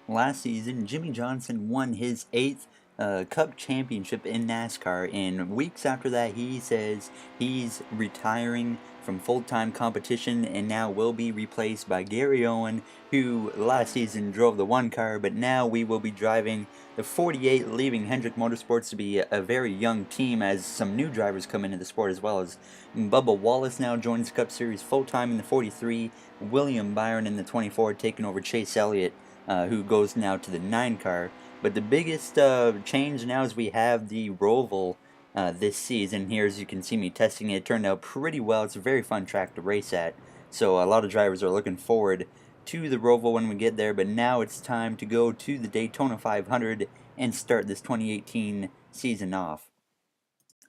Last season, Jimmy Johnson won his 8th Cup championship in NASCAR, and weeks after that, he says he's retiring from full-time competition and now will be replaced by Gary Owen, who last season drove the 1 car, but now we will be driving the 48, leaving Hendrick Motorsports to be a very young team as some new drivers come into the sport, as well as Bubba Wallace now joins the Cup Series full-time in the 43, William Byron in the 24, taking over Chase Elliott, who goes now to the 9 car. But the biggest change now is we have the Roval this season. Here, as you can see me testing it, turned out pretty well. It's a very fun track to race at. So a lot of drivers are looking forward to the Roval when we get there. But now it's time to go to the Daytona 500 and start this 2018 season off.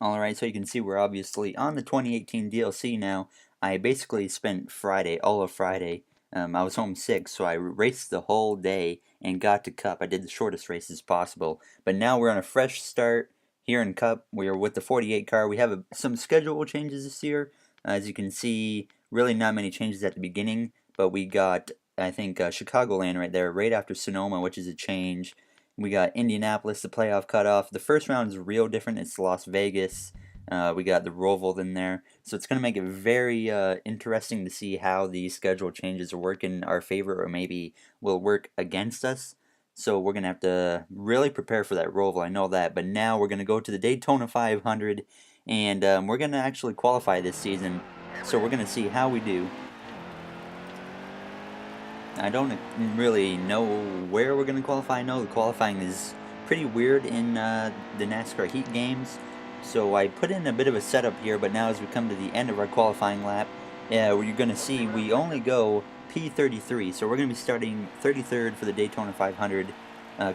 Alright, so you can see we're obviously on the 2018 DLC now. I basically spent Friday, all of Friday. I was home sick, so I raced the whole day and got to Cup. I did the shortest races possible. But now we're on a fresh start here in Cup. We are with the 48 car. We have some schedule changes this year. As you can see, really not many changes at the beginning. But we got, I think, Chicagoland right there, right after Sonoma, which is a change. We got Indianapolis, the playoff cutoff. The first round is real different. It's Las Vegas. We got the Roval in there. So it's going to make it very interesting to see how the schedule changes work in our favor or maybe will work against us. So we're going to have to really prepare for that Roval. I know that. But now we're going to go to the Daytona 500. And we're going to actually qualify this season. So we're going to see how we do. I don't really know where we're going to qualify. I know the qualifying is pretty weird in the NASCAR heat games. So I put in a bit of a setup here, but now as we come to the end of our qualifying lap, you're going to see we only go P33. So we're going to be starting 33rd for the Daytona 500.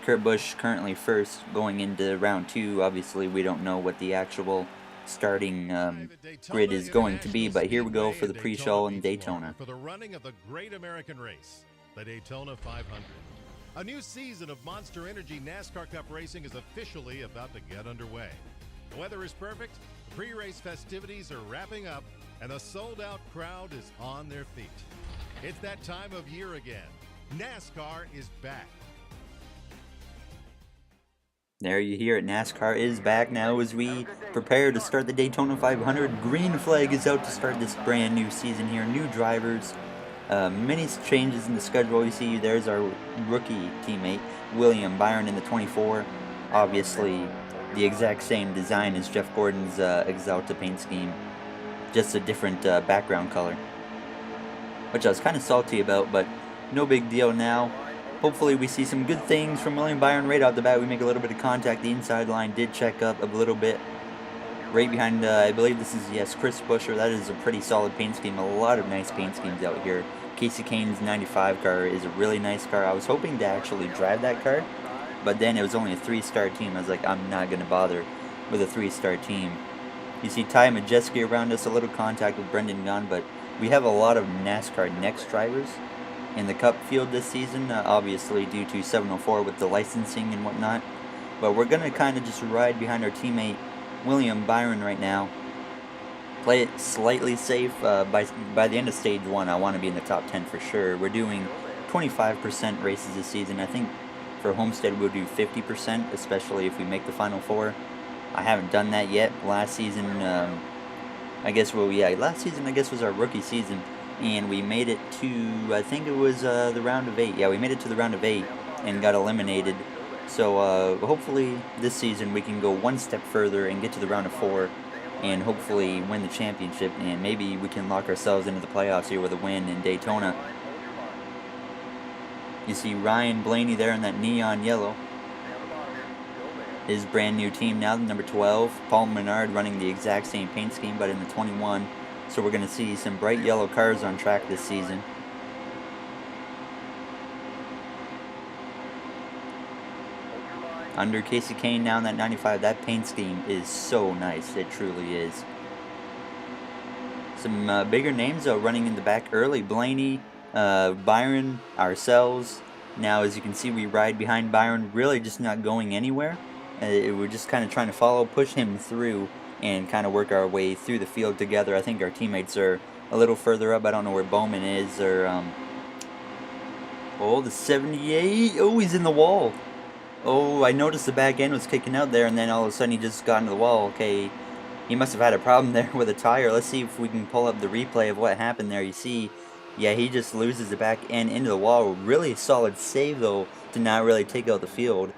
Kurt Busch currently first going into round 2. Obviously, we don't know what the actual starting grid is going to be, but here we go for the pre-show in Daytona. For the running of the great American race, the Daytona 500. A new season of Monster Energy NASCAR Cup racing is officially about to get underway. The weather is perfect, the pre-race festivities are wrapping up, and the sold-out crowd is on their feet. It's that time of year again. NASCAR is back. There you hear it, NASCAR is back now as we prepare to start the Daytona 500. Green flag is out to start this brand new season here. New drivers, many changes in the schedule. You see there's our rookie teammate, William Byron in the 24. Obviously the exact same design as Jeff Gordon's Exalta paint scheme. Just a different background color. Which I was kind of salty about, but no big deal now. Hopefully we see some good things from William Byron right out the bat. We make a little bit of contact. The inside line did check up a little bit. Right behind, I believe this is, yes, Chris Buescher. That is a pretty solid paint scheme. A lot of nice paint schemes out here. Casey Kane's 95 car is a really nice car. I was hoping to actually drive that car, but then it was only a 3-star team. I was like, I'm not going to bother with a 3-star team. You see Ty Majeski around us, a little contact with Brendan Gunn, but we have a lot of NASCAR Next drivers in the Cup field this season, obviously due to 704 with the licensing and whatnot. But we're going to kind of just ride behind our teammate William Byron right now. Play it slightly safe. By the end of stage 1, I want to be in the top 10 for sure. We're doing 25% races this season. I think for Homestead we'll do 50%, especially if we make the Final 4. I haven't done that yet. Last season, last season I guess was our rookie season. And we made it to, I think it was the round of 8. Yeah, we made it to the round of 8 and got eliminated. So hopefully this season we can go one step further and get to the round of 4 and hopefully win the championship. And maybe we can lock ourselves into the playoffs here with a win in Daytona. You see Ryan Blaney there in that neon yellow. His brand new team now, number 12. Paul Menard running the exact same paint scheme but in the 21. So we're going to see some bright yellow cars on track this season. Under Casey Kane now in that 95. That paint scheme is so nice. It truly is. Some bigger names though running in the back early. Blaney, Byron, ourselves. Now as you can see we ride behind Byron, really just not going anywhere. We're just kind of trying to push him through and kind of work our way through the field together. I think our teammates are a little further up. I don't know where Bowman is or Oh, the 78. Oh, he's in the wall. Oh, I noticed the back end was kicking out there, and then all of a sudden he just got into the wall. Okay, he must have had a problem there with a tire. Let's see if we can pull up the replay of what happened there. You see, yeah, he just loses the back end into the wall. Really solid save, though, to not really take out the field.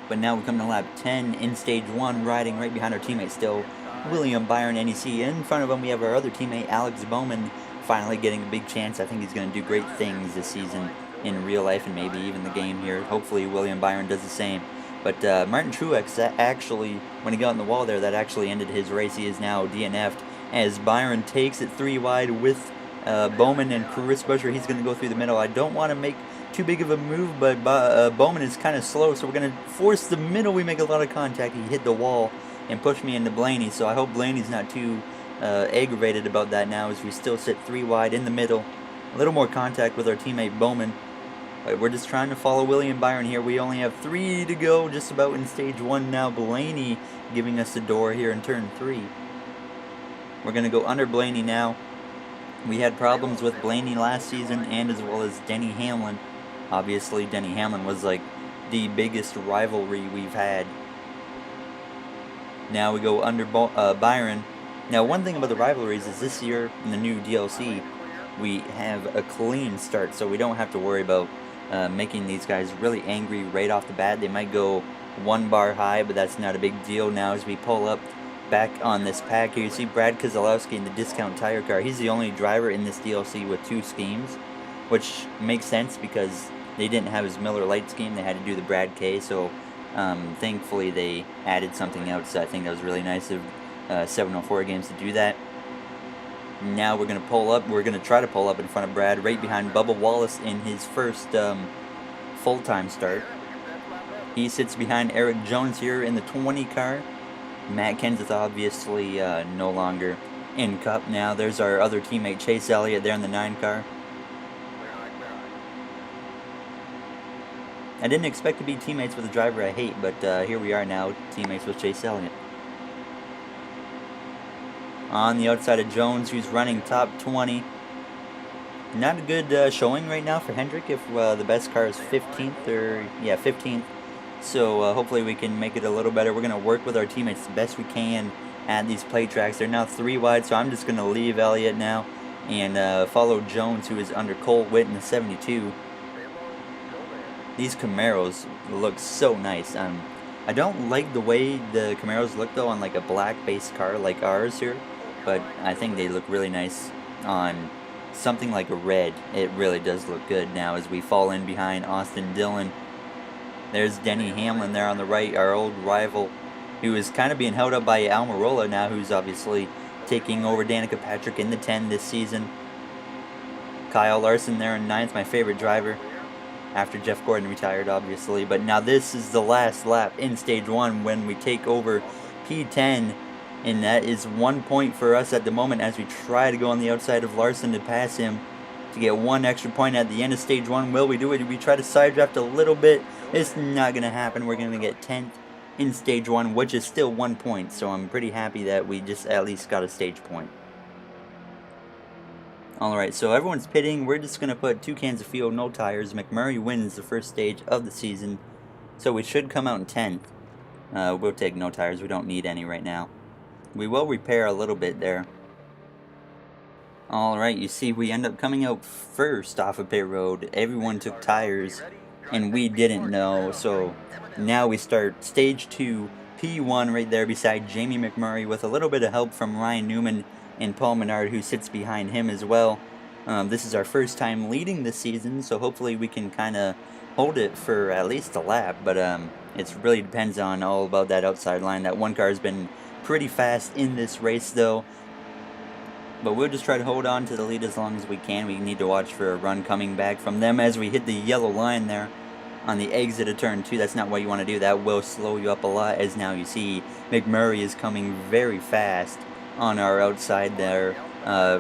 But now we come to lap 10 in stage 1, riding right behind our teammate still, William Byron, and you see in front of him we have our other teammate, Alex Bowman, finally getting a big chance. I think he's going to do great things this season in real life and maybe even the game here. Hopefully William Byron does the same. But Martin Truex, that actually, when he got in the wall there, that actually ended his race. He is now DNF'd as Byron takes it 3 wide with Bowman and Chris Buescher. He's going to go through the middle. I don't want to make too big of a move, but Bowman is kind of slow, so we're going to force the middle. We make a lot of contact. He hit the wall and pushed me into Blaney, so I hope Blaney's not too aggravated about that now as we still sit 3 wide in the middle. A little more contact with our teammate Bowman. But we're just trying to follow William Byron here. We only have 3 to go, just about in stage 1 now. Blaney giving us the door here in turn 3. We're going to go under Blaney now. We had problems with Blaney last season and as well as Denny Hamlin. Obviously, Denny Hamlin was like the biggest rivalry we've had. Now we go under Byron. Now, one thing about the rivalries is this year in the new DLC, we have a clean start, so we don't have to worry about making these guys really angry right off the bat. They might go 1 bar high, but that's not a big deal now as we pull up back on this pack here. You see Brad Keselowski in the discount tire car. He's the only driver in this DLC with 2 schemes, which makes sense because they didn't have his Miller Lite scheme. They had to do the Brad K, so thankfully they added something else. I think that was really nice of 704 Games to do that. Now we're going to pull up. We're going to try to pull up in front of Brad, right behind Bubba Wallace in his first full-time start. He sits behind Eric Jones here in the 20 car. Matt Kenseth obviously no longer in Cup now. There's our other teammate Chase Elliott there in the 9 car. I didn't expect to be teammates with a driver I hate, but here we are now, teammates with Chase Elliott. On the outside of Jones, who's running top 20. Not a good showing right now for Hendrick if the best car is 15th, or yeah, 15th. So hopefully we can make it a little better. We're going to work with our teammates the best we can at these play tracks. They're now 3 wide, so I'm just going to leave Elliott now and follow Jones, who is under Cole Witt in the 72. These Camaros look so nice. I don't like the way the Camaros look though on like a black base car like ours here, but I think they look really nice on something like a red. It really does look good now as we fall in behind Austin Dillon. There's Denny Hamlin there on the right, our old rival, who is kind of being held up by Almirola now, who's obviously taking over Danica Patrick in the 10 this season. Kyle Larson there in 9th, my favorite driver, after Jeff Gordon retired, obviously. But now this is the last lap in Stage 1 when we take over P10, and that is 1 point for us at the moment as we try to go on the outside of Larson to pass him to get 1 extra point at the end of Stage 1. Will we do it? We try to side draft a little bit. It's not going to happen. We're going to get 10th in Stage 1, which is still 1 point, so I'm pretty happy that we just at least got a stage point. Alright, so everyone's pitting. We're just going to put 2 cans of fuel, no tires. McMurray wins the first stage of the season, so we should come out in 10th. We'll take no tires. We don't need any right now. We will repair a little bit there. Alright, you see we end up coming out first off of pit road. Everyone took tires, and we didn't know, so now we start stage 2, P1 right there beside Jamie McMurray with a little bit of help from Ryan Newman and Paul Menard, who sits behind him as well. This is our first time leading this season, so hopefully we can kind of hold it for at least a lap, but it really depends on all about that outside line. That one car has been pretty fast in this race though, but we'll just try to hold on to the lead as long as we can. We need to watch for a run coming back from them as we hit the yellow line there on the exit of turn 2. That's not what you want to do. That will slow you up a lot, as now you see McMurray is coming very fast on our outside there.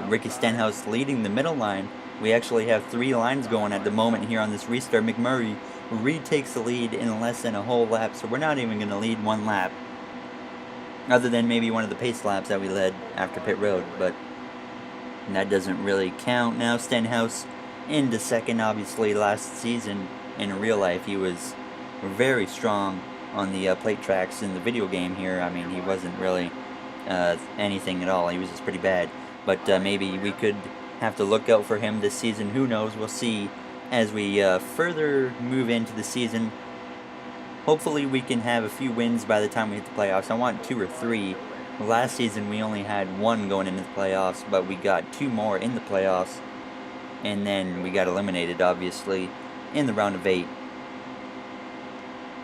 Ricky Stenhouse leading the middle line. We actually have 3 lines going at the moment here on this restart. McMurray retakes the lead in less than a whole lap, so we're not even going to lead 1 lap, other than maybe one of the pace laps that we led after pit road, but that doesn't really count. Now Stenhouse into second. Obviously, last season in real life, he was very strong on the plate tracks in the video game here. I mean, he wasn't really anything at all. He was just pretty bad. But maybe we could have to look out for him this season. Who knows? We'll see as we further move into the season. Hopefully we can have a few wins by the time we hit the playoffs. I want 2 or 3. Last season we only had 1 going into the playoffs, but we got 2 more in the playoffs. And then we got eliminated, obviously, in the round of 8.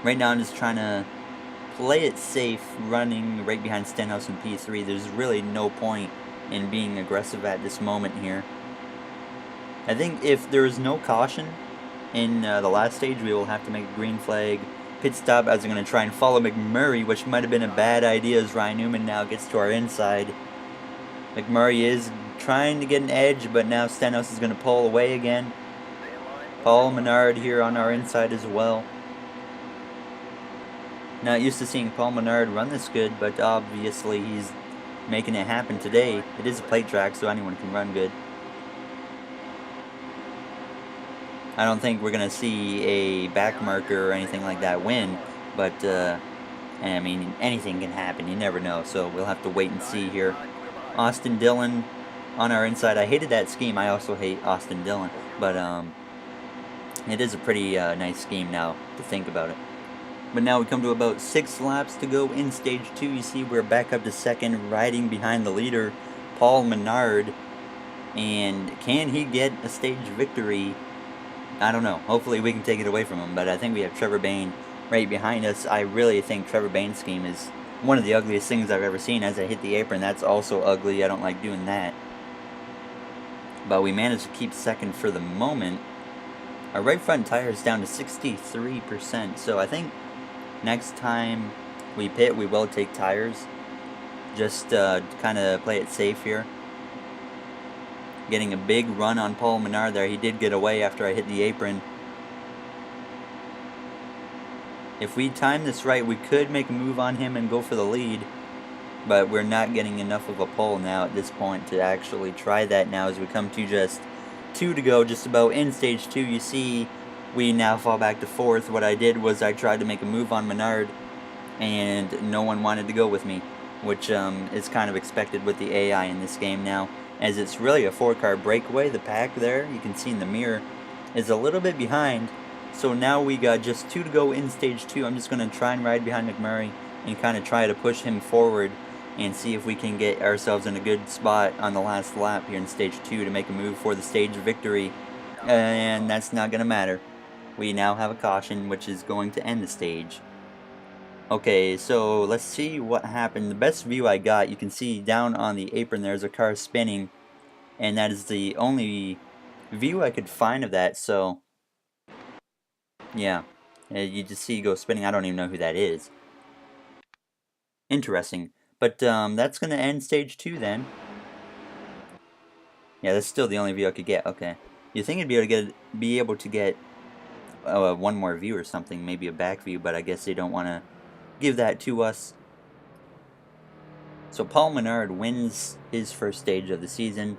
Right now I'm just trying to play it safe, running right behind Stenhouse in P3. There's really no point in being aggressive at this moment here. I think if there is no caution in the last stage, we will have to make a green flag pit stop, as I'm going to try and follow McMurray, which might have been a bad idea as Ryan Newman now gets to our inside. McMurray is trying to get an edge, but now Stenhouse is going to pull away again. Paul Menard here on our inside as well. Not used to seeing Paul Menard run this good, but obviously he's making it happen today. It is a plate track, so anyone can run good. I don't think we're going to see a back marker or anything like that win, but I mean, anything can happen. You never know, so we'll have to wait and see here. Austin Dillon on our inside. I hated that scheme. I also hate Austin Dillon, but it is a pretty nice scheme now to think about it. But now we come to about 6 laps to go in stage 2. You see we're back up to second, riding behind the leader, Paul Menard. And can he get a stage victory? I don't know. Hopefully we can take it away from him, but I think we have Trevor Bayne right behind us. I really think Trevor Bayne's scheme is one of the ugliest things I've ever seen. As I hit the apron, that's also ugly. I don't like doing that. But we managed to keep second for the moment. Our right front tire is down to 63%, so I think next time we pit, we will take tires. Just kind of play it safe here. Getting a big run on Paul Menard there. He did get away after I hit the apron. If we time this right, we could make a move on him and go for the lead. But we're not getting enough of a pull now at this point to actually try that now, as we come to just 2 to go, just about in stage 2. You see we now fall back to 4th. What I did was I tried to make a move on Menard, and no one wanted to go with me, which is kind of expected with the AI in this game now, as it's really a 4-car breakaway. The pack there, you can see in the mirror, is a little bit behind. So now we got just 2 to go in stage 2. I'm just going to try and ride behind McMurray and kind of try to push him forward and see if we can get ourselves in a good spot on the last lap here in stage 2 to make a move for the stage victory. And that's not going to matter. We now have a caution, which is going to end the stage. Okay, so let's see what happened. The best view I got, you can see down on the apron there's a car spinning, and that is the only view I could find of that. So yeah, you just see it go spinning. I don't even know who that is. Interesting. But that's going to end stage 2 then. Yeah, that's still the only view I could get. Okay. You think it'd be able to get one more view or something, maybe a back view, but I guess they don't want to give that to us. So Paul Menard wins his first stage of the season.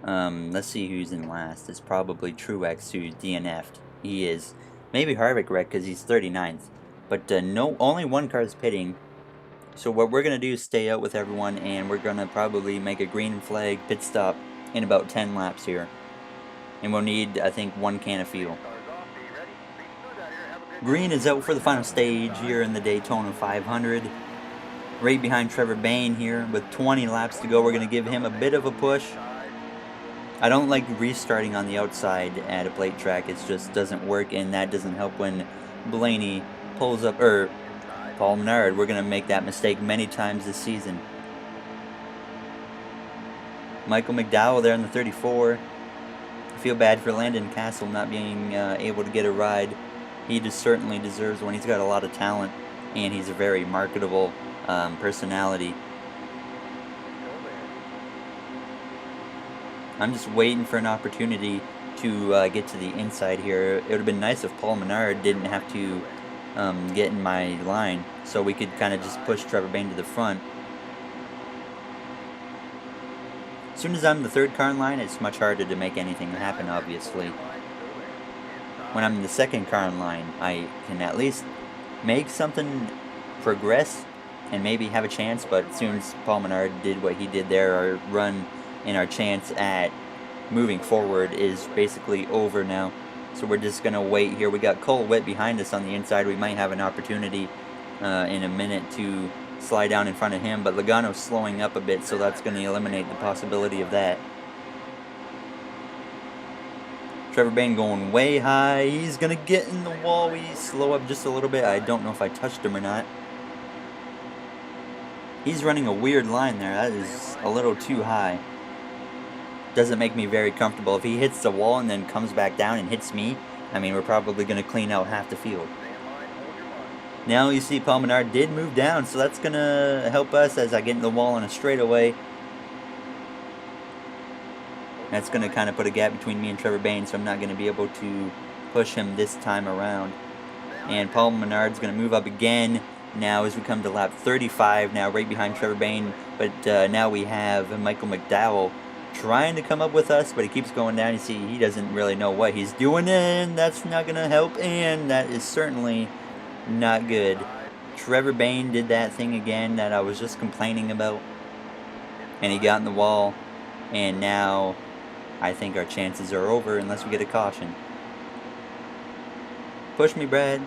Let's see who's in last. It's probably Truex, who's DNF'd. He is. Maybe Harvick wrecked because he's 39th. But only 1 car is pitting. So what we're going to do is stay out with everyone, and we're going to probably make a green flag pit stop in about 10 laps here. And we'll need, I think, 1 can of fuel. Green is out for the final stage here in the Daytona 500. Right behind Trevor Bayne here with 20 laps to go. We're going to give him a bit of a push. I don't like restarting on the outside at a plate track. It just doesn't work, and that doesn't help when Blaney pulls up, or Paul Menard. We're going to make that mistake many times this season. Michael McDowell there in the 34. I feel bad for Landon Castle not being able to get a ride. He just certainly deserves one. He's got a lot of talent, and he's a very marketable personality. I'm just waiting for an opportunity to get to the inside here. It would have been nice if Paul Menard didn't have to get in my line, so we could kind of just push Trevor Bayne to the front. As soon as I'm the third car in line, it's much harder to make anything happen, obviously. When I'm in the second car in line, I can at least make something progress and maybe have a chance, but as soon as Paul Menard did what he did there, our run and our chance at moving forward is basically over now. So we're just going to wait here. We got Cole Witt behind us on the inside. We might have an opportunity in a minute to slide down in front of him, but Logano's slowing up a bit, so that's going to eliminate the possibility of that. Trevor Bayne going way high. He's going to get in the wall. We slow up just a little bit. I don't know if I touched him or not. He's running a weird line there. That is a little too high. Doesn't make me very comfortable. If he hits the wall and then comes back down and hits me, I mean, we're probably going to clean out half the field. Now you see Paul Menard did move down, so that's going to help us as I get in the wall on a straightaway. That's going to kind of put a gap between me and Trevor Bayne, so I'm not going to be able to push him this time around. And Paul Menard's going to move up again now as we come to lap 35 now, right behind Trevor Bayne. But now we have Michael McDowell trying to come up with us, but he keeps going down. You see, he doesn't really know what he's doing, and that's not going to help, and that is certainly not good. Trevor Bayne did that thing again that I was just complaining about, and he got in the wall, and now I think our chances are over unless we get a caution. Push me, Brad.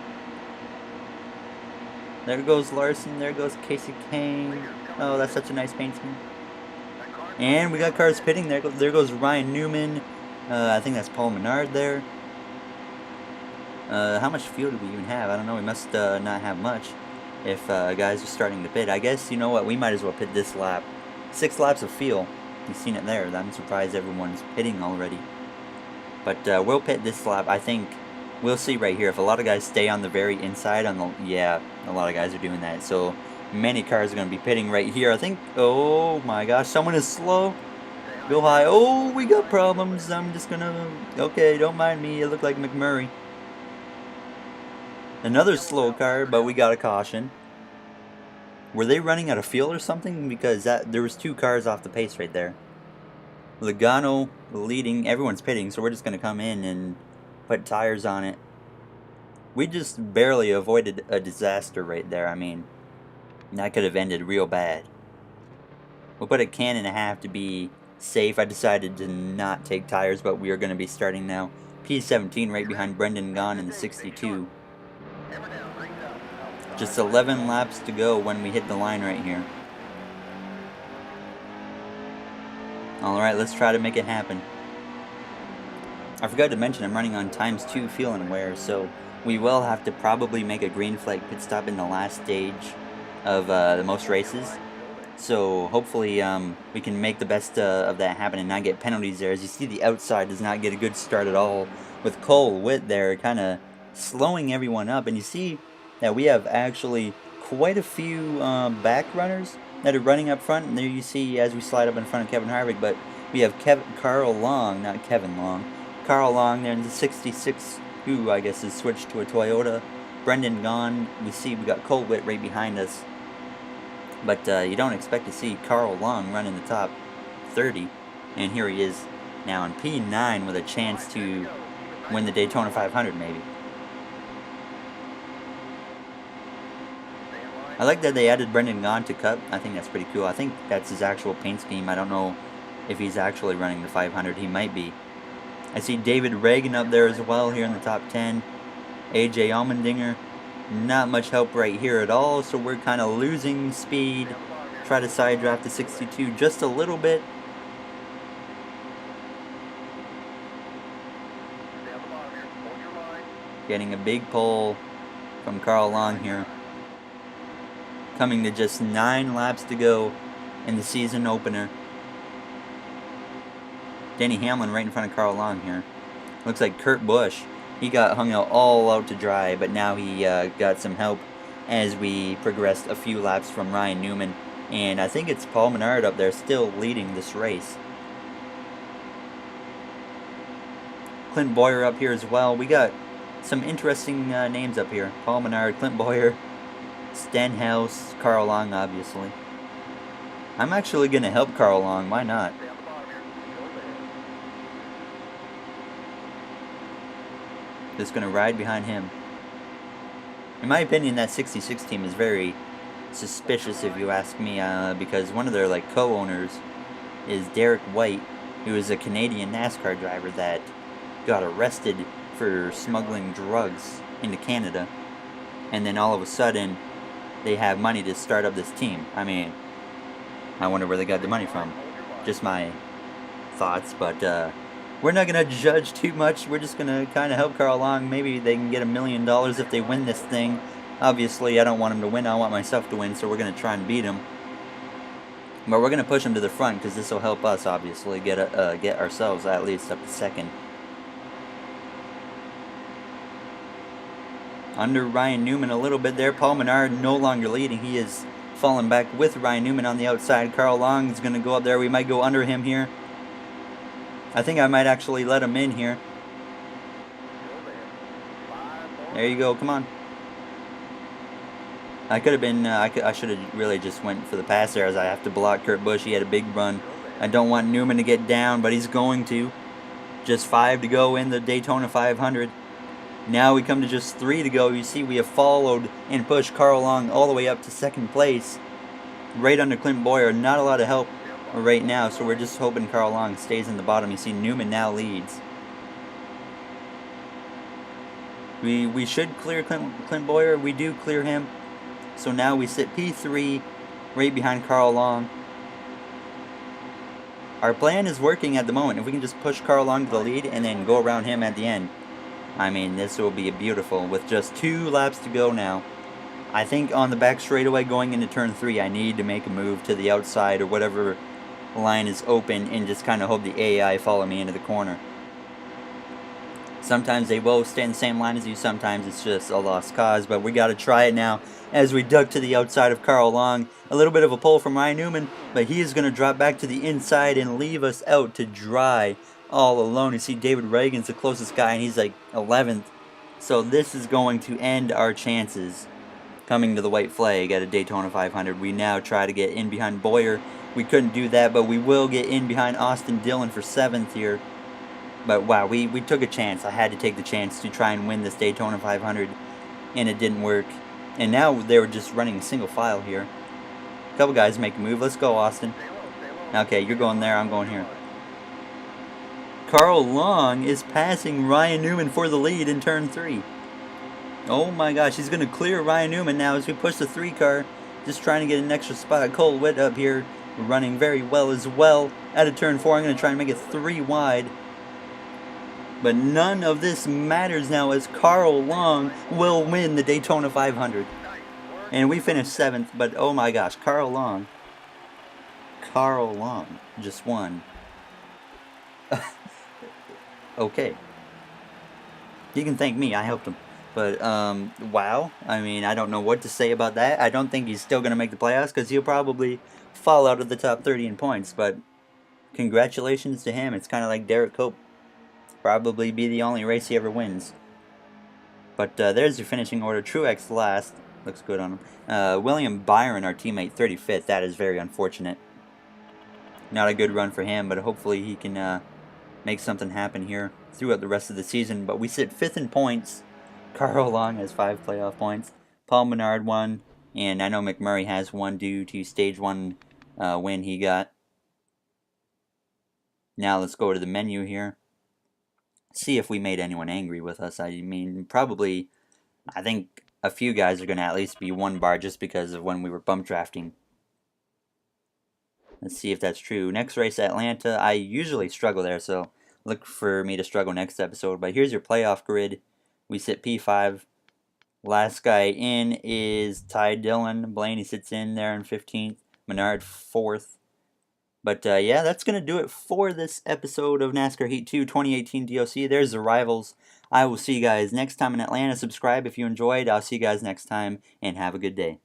There goes Larson. There goes Casey Kane. Oh, that's such a nice painting. And we got cars pitting. There goes Ryan Newman. I think that's Paul Menard there. How much fuel do we even have? I don't know. We must not have much if guys are starting to pit. I guess, you know what? We might as well pit this lap. 6 laps of fuel. You've seen it there. I'm surprised everyone's pitting already. But we'll pit this lap. I think we'll see right here. If a lot of guys stay on the very inside, yeah, a lot of guys are doing that. So many cars are going to be pitting right here. I think, oh my gosh, someone is slow. Go high. Oh, we got problems. I'm just going to, okay, don't mind me. It looked like McMurray. Another slow car, but we got a caution. Were they running out of fuel or something? Because there was 2 cars off the pace right there. Logano leading. Everyone's pitting, so we're just going to come in and put tires on it. We just barely avoided a disaster right there. I mean, that could have ended real bad. We'll put a can and a half to be safe. I decided to not take tires, but we are going to be starting now. P17 right behind Brendan Gaughan in the 62. Just 11 laps to go when we hit the line right here. Alright, let's try to make it happen. I forgot to mention I'm running on ×2 fuel and wear, so we will have to probably make a green flag pit stop in the last stage of the most races. So hopefully we can make the best of that happen and not get penalties there. As you see, the outside does not get a good start at all, with Cole Witt there kind of slowing everyone up. And you see that we have actually quite a few back runners that are running up front. And there you see as we slide up in front of Kevin Harvick, but we have Carl Long, not Kevin Long. Carl Long there in the 66, who I guess has switched to a Toyota. Brendan Gaughan, we see we got Cole Witt right behind us. But you don't expect to see Carl Long run in the top 30. And here he is now in P9 with a chance to win the Daytona 500 maybe. I like that they added Brendan Gaughan to Cup. I think that's pretty cool. I think that's his actual paint scheme. I don't know if he's actually running the 500. He might be. I see David Reagan up there as well here in the top 10. AJ Allmendinger. Not much help right here at all, so we're kind of losing speed. Try to side draft the 62 just a little bit. Getting a big pull from Carl Long here. Coming to just 9 laps to go in the season opener. Denny Hamlin right in front of Carl Long here. Looks like Kurt Busch. He got hung out all out to dry, but now he got some help as we progressed a few laps from Ryan Newman. And I think it's Paul Menard up there still leading this race. Clint Boyer up here as well. We got some interesting names up here. Paul Menard, Clint Boyer, Stenhouse, Carl Long, obviously. I'm actually going to help Carl Long. Why not? Just going to ride behind him. In my opinion, that 66 team is very suspicious, if you ask me, because one of their co-owners is Derek White, who is a Canadian NASCAR driver that got arrested for smuggling drugs into Canada, and then all of a sudden they have money to start up this team. I mean, I wonder where they got the money from. Just my thoughts, but we're not going to judge too much. We're just going to kind of help Carl along. Maybe they can get $1 million if they win this thing. Obviously, I don't want him to win. I want myself to win, so we're going to try and beat him. But we're going to push him to the front because this will help us, obviously, get ourselves at least up to second. Under Ryan Newman a little bit there. Paul Menard no longer leading. He is falling back with Ryan Newman on the outside. Carl Long is going to go up there. We might go under him here. I think I might actually let him in here. There you go. Come on. I could have been, I should have really just went for the pass there, as I have to block Kurt Busch. He had a big run. I don't want Newman to get down, but he's going to. Just 5 to go in the Daytona 500. Now we come to just 3 to go. You see, we have followed and pushed Carl Long all the way up to second place, right under Clint Boyer. Not a lot of help right now, so we're just hoping Carl Long stays in the bottom. You see, Newman now leads. We should clear Clint Boyer. We do clear him. So now we sit P3 right behind Carl Long. Our plan is working at the moment. If we can just push Carl Long to the lead and then go around him at the end, I mean, this will be beautiful with just 2 laps to go now. I think on the back straightaway going into turn 3, I need to make a move to the outside or whatever line is open and just kind of hope the AI follow me into the corner. Sometimes they will stay in the same line as you, sometimes it's just a lost cause, but we got to try it now as we duck to the outside of Carl Long. A little bit of a pull from Ryan Newman, but he is going to drop back to the inside and leave us out to dry all alone. You see David Reagan's the closest guy, and he's like 11th. So this is going to end our chances coming to the white flag at a Daytona 500. We now try to get in behind Boyer. We couldn't do that, but we will get in behind Austin Dillon for 7th here. But wow, we took a chance. I had to take the chance to try and win this Daytona 500, and it didn't work. And now they were just running single file here. A couple guys make a move. Let's go, Austin. Okay, you're going there. I'm going here. Carl Long is passing Ryan Newman for the lead in turn 3. Oh my gosh, he's going to clear Ryan Newman now as we push the 3 car. Just trying to get an extra spot. Cole Witt up here running very well as well. Out of turn 4, I'm going to try and make it 3 wide. But none of this matters now as Carl Long will win the Daytona 500. And we finished 7th, but oh my gosh, Carl Long just won. Okay. You can thank me, I helped him. But, wow. I mean, I don't know what to say about that. I don't think he's still going to make the playoffs because he'll probably fall out of the top 30 in points. But congratulations to him. It's kind of like Derek Cope. Probably be the only race he ever wins. But there's your finishing order. Truex last. Looks good on him. William Byron, our teammate, 35th. That is very unfortunate. Not a good run for him, but hopefully he can make something happen here throughout the rest of the season. But we sit 5th in points. Carl Long has 5 playoff points. Paul Menard 1. And I know McMurray has 1 due to stage 1 win he got. Now let's go to the menu here. See if we made anyone angry with us. I mean, probably, I think a few guys are going to at least be 1 bar just because of when we were bump drafting. Let's see if that's true. Next race, Atlanta. I usually struggle there, so look for me to struggle next episode. But here's your playoff grid. We sit P5. Last guy in is Ty Dillon. Blaney sits in there in 15th. Menard 4th. But yeah, that's going to do it for this episode of NASCAR Heat 2 2018 DOC. There's the rivals. I will see you guys next time in Atlanta. Subscribe if you enjoyed. I'll see you guys next time, and have a good day.